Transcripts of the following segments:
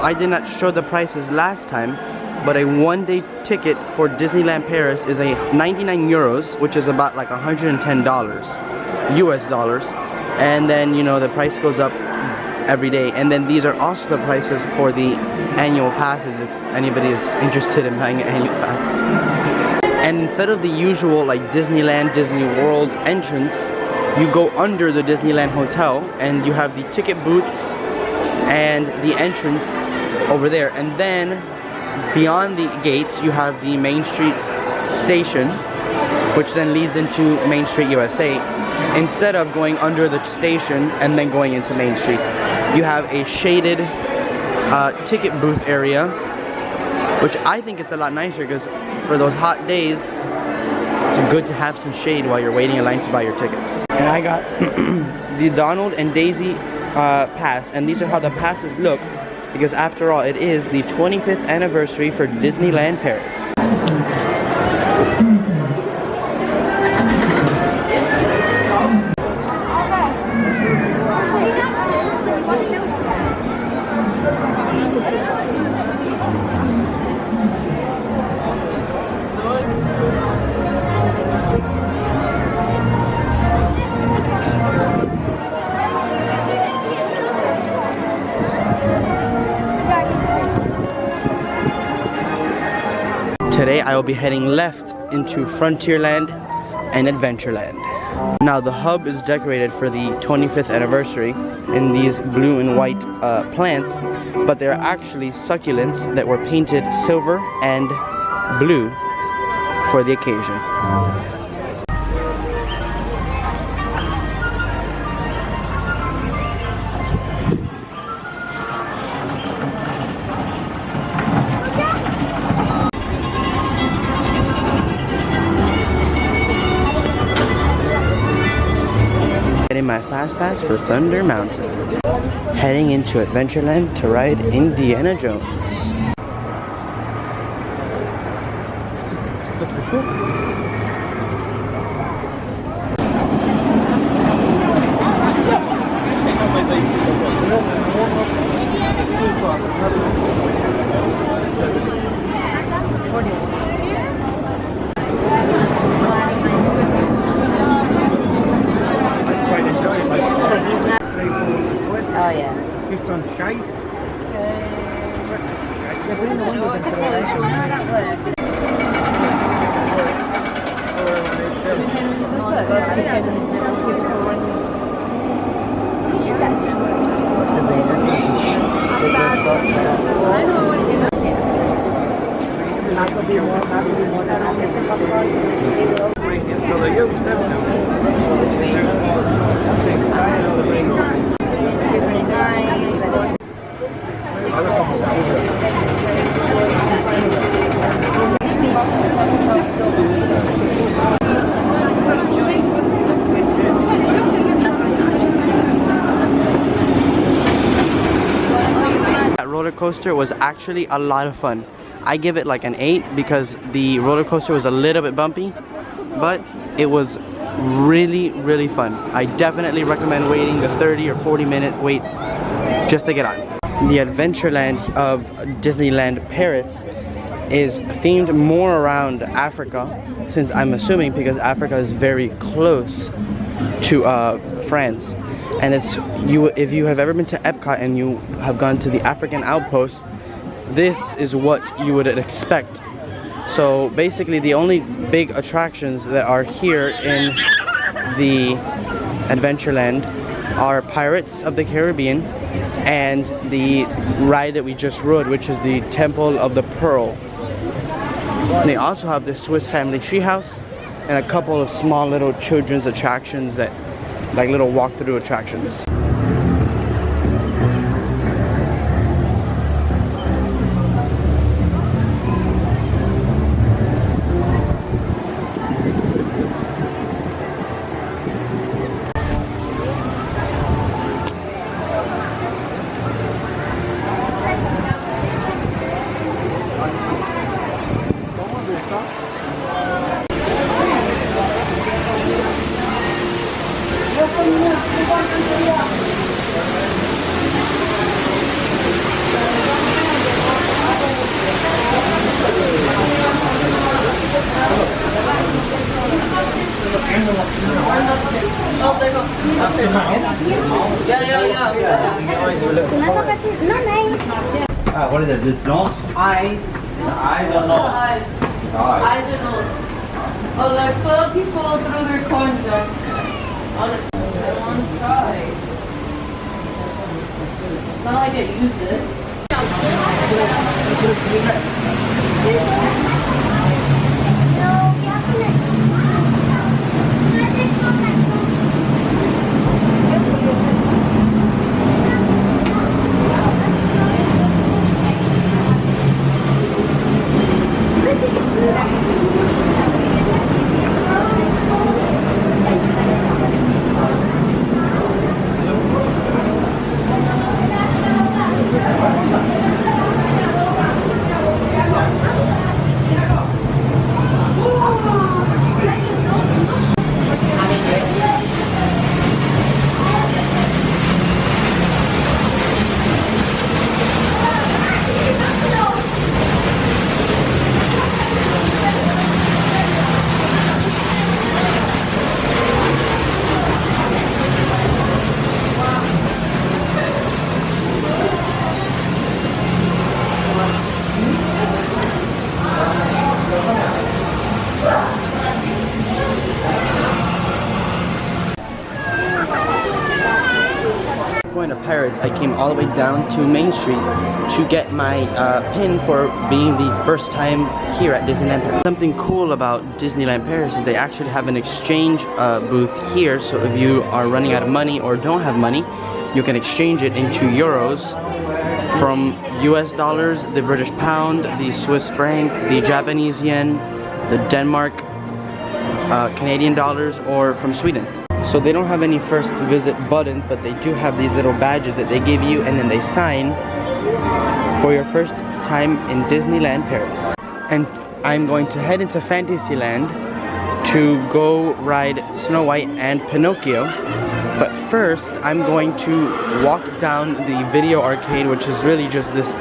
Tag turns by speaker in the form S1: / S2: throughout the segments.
S1: I did not show the prices last time, but a one-day ticket for Disneyland Paris is a 99 euros, which is about like $110 US dollars. And then, you know, the price goes up every day. And then these are also the prices for the annual passes, if anybody is interested in buying an annual pass. And instead of the usual like Disneyland, Disney World entrance, you go under the Disneyland Hotel and you have the ticket booths and the entrance over there. And then beyond the gates you have the Main Street station, which then leads into Main Street USA. Instead of going under the station and then going into Main Street, you have a shaded ticket booth area, which I think it's a lot nicer because for those hot days it's good to have some shade while you're waiting in line to buy your tickets. And I got the Donald and Daisy pass, and these are how the passes look, because after all it is the 25th anniversary for Disneyland Paris. Today I will be heading left into Frontierland and Adventureland. Now the hub is decorated for the 25th anniversary in these blue and white plants, but they're actually succulents that were painted silver and blue for the occasion. My fast pass for Thunder Mountain. Heading into Adventureland to ride Indiana Jones.
S2: Oh yeah.
S3: Just on shade.
S1: That roller coaster was actually a lot of fun. I give it like an 8 because the roller coaster was a little bit bumpy, but it was really fun. I definitely recommend waiting the 30 or 40-minute wait just to get on. The Adventureland of Disneyland Paris is themed more around Africa, since I'm assuming because Africa is very close to France. And it's if you have ever been to Epcot and you have gone to the African outpost, this is what you would expect. So basically the only big attractions that are here in the Adventureland are Pirates of the Caribbean and the ride that we just rode, which is the Temple of the Pearl. They also have the Swiss Family Treehouse and a couple of small little children's attractions, that like little walk-through attractions.
S2: What is it? This nose?
S3: Eyes.
S2: I don't know.
S3: Eyes.
S2: Eyes.
S3: Eyes and nose. Oh, like some people throw their coins down. I want to try. It's not like I used it.
S1: Going to Pirates, I came all the way down to Main Street to get my pin for being the first time here at Disneyland Paris. Something cool about Disneyland Paris is they actually have an exchange booth here, so if you are running out of money or don't have money, you can exchange it into euros from US dollars, the British pound, the Swiss franc, the Japanese yen, the Denmark Canadian dollars, or from Sweden. So they don't have any first visit buttons, but they do have these little badges that they give you and then they sign for your first time in Disneyland Paris. And I'm going to head into Fantasyland to go ride Snow White and Pinocchio. But first, I'm going to walk down the video arcade, which is really just this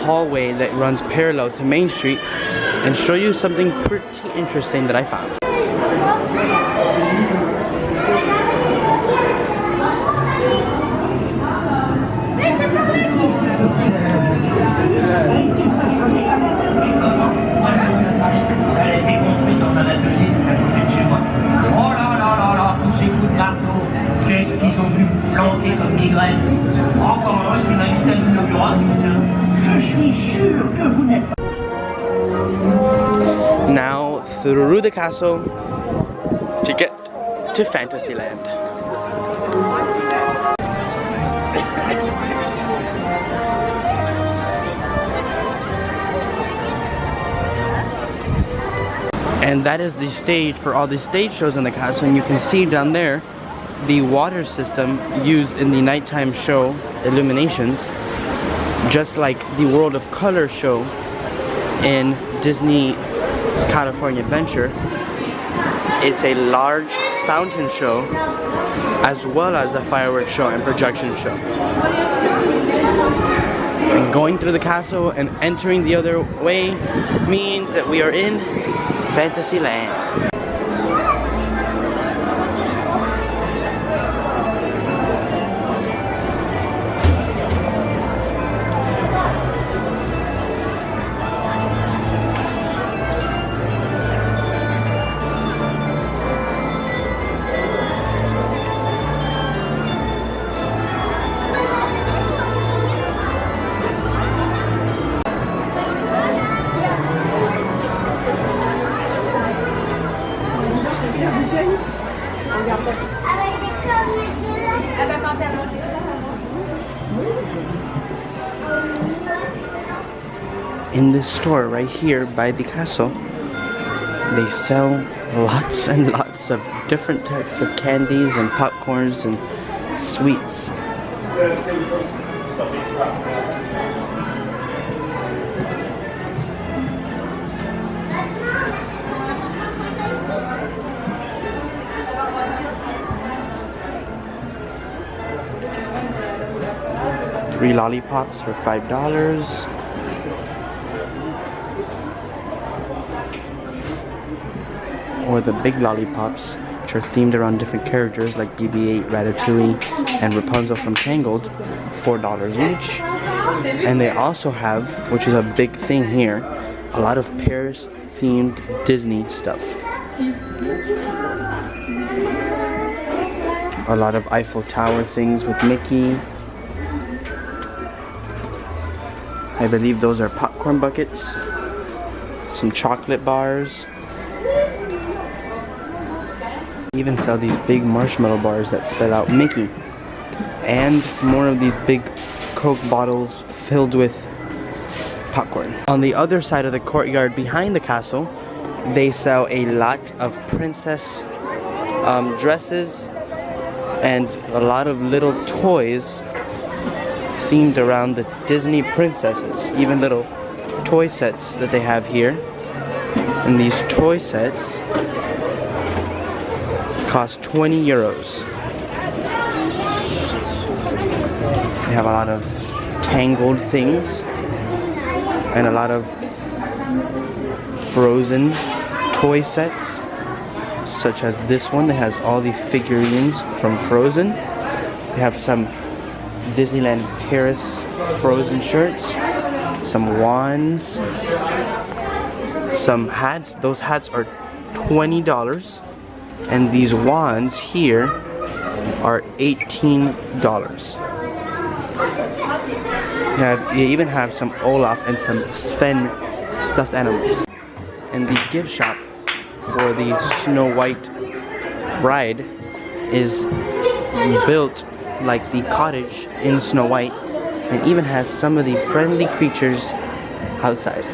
S1: hallway that runs parallel to Main Street, and show you something pretty interesting that I found.
S4: Elle a été construite dans un atelier tout à côté de chez moi. Oh là là là là, tous ces coups de marteau, qu'est-ce qu'ils ont pu me flanquer comme migraine. Encore heureux qu'il m'invite à l'inauguration, tiens. Je suis sûr que vous n'êtes pas...
S1: Now through the castle to get to Fantasyland. And that is the stage for all the stage shows in the castle, and you can see down there the water system used in the nighttime show illuminations, just like the World of Color show in Disney's California Adventure. It's a large fountain show as well as a fireworks show and projection show. And going through the castle and entering the other way means that we are in Fantasyland. In this store right here by the castle, they sell lots and lots of different types of candies and popcorns and sweets. Three lollipops for $5. Or the big lollipops, which are themed around different characters like BB-8, Ratatouille, and Rapunzel from Tangled, $4 each. And they also have, which is a big thing here, a lot of Paris themed Disney stuff. A lot of Eiffel Tower things with Mickey. I believe those are popcorn buckets. Some chocolate bars. Even sell these big marshmallow bars that spell out Mickey. And more of these big Coke bottles filled with popcorn. On the other side of the courtyard behind the castle, they sell a lot of princess dresses and a lot of little toys themed around the Disney princesses. Even little toy sets that they have here. And these toy sets cost 20 euros. They have a lot of Tangled things and a lot of Frozen toy sets, such as this one that has all the figurines from Frozen. They have some Disneyland Paris Frozen shirts, some wands, some hats. Those hats are $20, and these wands here are $18. You even have some Olaf and some Sven stuffed animals. And the gift shop for the Snow White ride is built like the cottage in Snow White, and even has some of the friendly creatures outside.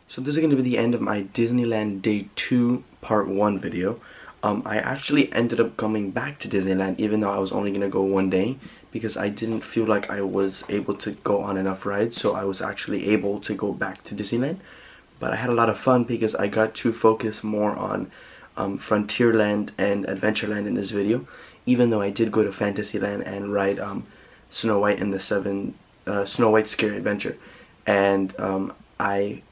S1: So this is going to be the end of my Disneyland Day 2 Part 1 video. I actually ended up coming back to Disneyland even though I was only going to go one day, because I didn't feel like I was able to go on enough rides, so I was actually able to go back to Disneyland. But I had a lot of fun because I got to focus more on Frontierland and Adventureland in this video, even though I did go to Fantasyland and ride Snow White and the Snow White Scary Adventure. And I